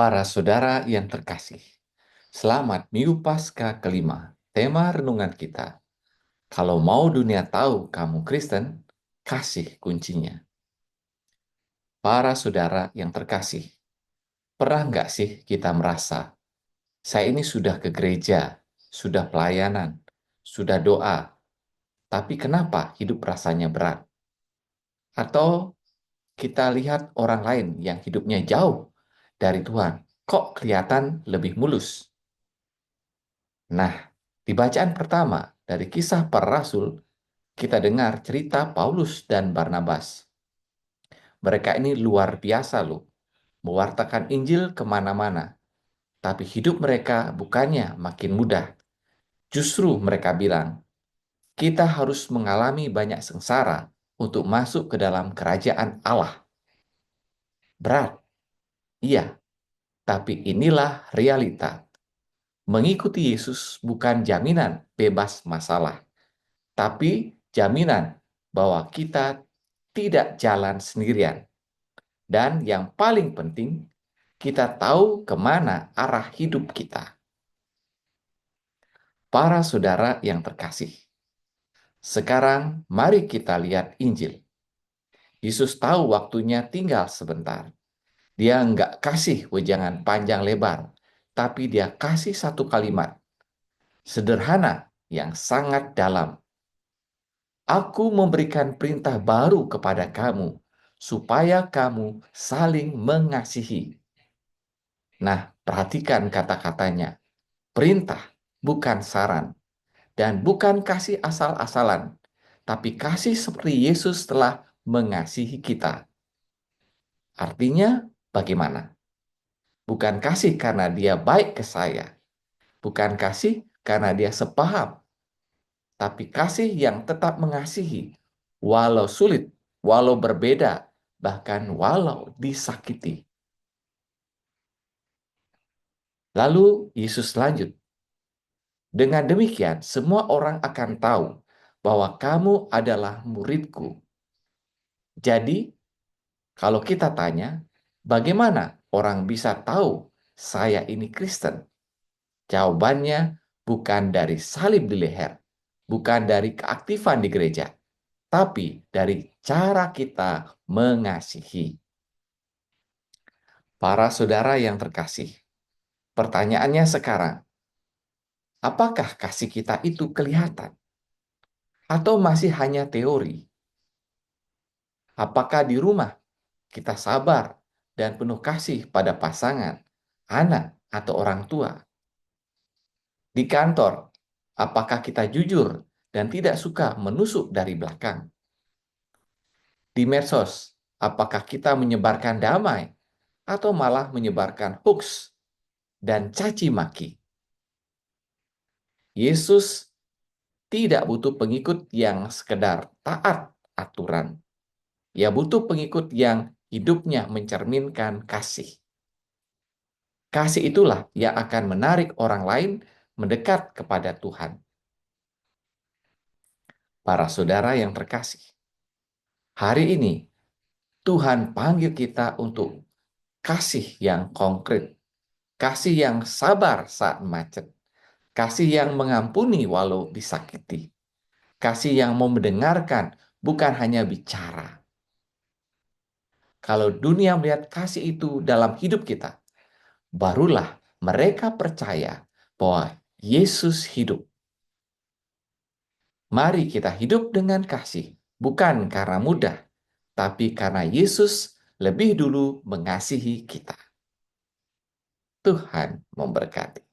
Para saudara yang terkasih, selamat Minggu Paskah kelima. Tema renungan kita, kalau mau dunia tahu kamu Kristen, kasih kuncinya. Para saudara yang terkasih, pernah nggak sih kita merasa, saya ini sudah ke gereja, sudah pelayanan, sudah doa, tapi kenapa hidup rasanya berat? Atau kita lihat orang lain yang hidupnya jauh dari Tuhan, kok kelihatan lebih mulus? Nah, di bacaan pertama dari Kisah Para Rasul, kita dengar cerita Paulus dan Barnabas. Mereka ini luar biasa loh, mewartakan Injil kemana-mana. Tapi hidup mereka bukannya makin mudah. Justru mereka bilang, kita harus mengalami banyak sengsara untuk masuk ke dalam kerajaan Allah. Berat, iya, tapi inilah realita. Mengikuti Yesus bukan jaminan bebas masalah, tapi jaminan bahwa kita tidak jalan sendirian. Dan yang paling penting, kita tahu kemana arah hidup kita. Para saudara yang terkasih, sekarang mari kita lihat Injil. Yesus tahu waktunya tinggal sebentar. Dia nggak kasih wejangan panjang lebar, tapi dia kasih satu kalimat, sederhana yang sangat dalam. Aku memberikan perintah baru kepada kamu, supaya kamu saling mengasihi. Nah, perhatikan kata-katanya. Perintah, bukan saran. Dan bukan kasih asal-asalan, tapi kasih seperti Yesus telah mengasihi kita. Artinya, bagaimana? Bukan kasih karena dia baik ke saya. Bukan kasih karena dia sepaham. Tapi kasih yang tetap mengasihi, walau sulit, walau berbeda, bahkan walau disakiti. Lalu Yesus lanjut, dengan demikian semua orang akan tahu bahwa kamu adalah muridku. Jadi, kalau kita tanya, bagaimana orang bisa tahu saya ini Kristen? Jawabannya bukan dari salib di leher, bukan dari keaktifan di gereja, tapi dari cara kita mengasihi. Para saudara yang terkasih, pertanyaannya sekarang, apakah kasih kita itu kelihatan? Atau masih hanya teori? Apakah di rumah kita sabar dan penuh kasih pada pasangan, anak, atau orang tua? Di kantor, apakah kita jujur dan tidak suka menusuk dari belakang? Di medsos, apakah kita menyebarkan damai atau malah menyebarkan hoax dan caci maki? Yesus tidak butuh pengikut yang sekedar taat aturan. Ia butuh pengikut yang hidupnya mencerminkan kasih. Kasih itulah yang akan menarik orang lain mendekat kepada Tuhan. Para saudara yang terkasih, hari ini Tuhan panggil kita untuk kasih yang konkret, kasih yang sabar saat macet, kasih yang mengampuni walau disakiti, kasih yang mau mendengarkan bukan hanya bicara. Kalau dunia melihat kasih itu dalam hidup kita, barulah mereka percaya bahwa Yesus hidup. Mari kita hidup dengan kasih, bukan karena mudah, tapi karena Yesus lebih dulu mengasihi kita. Tuhan memberkati.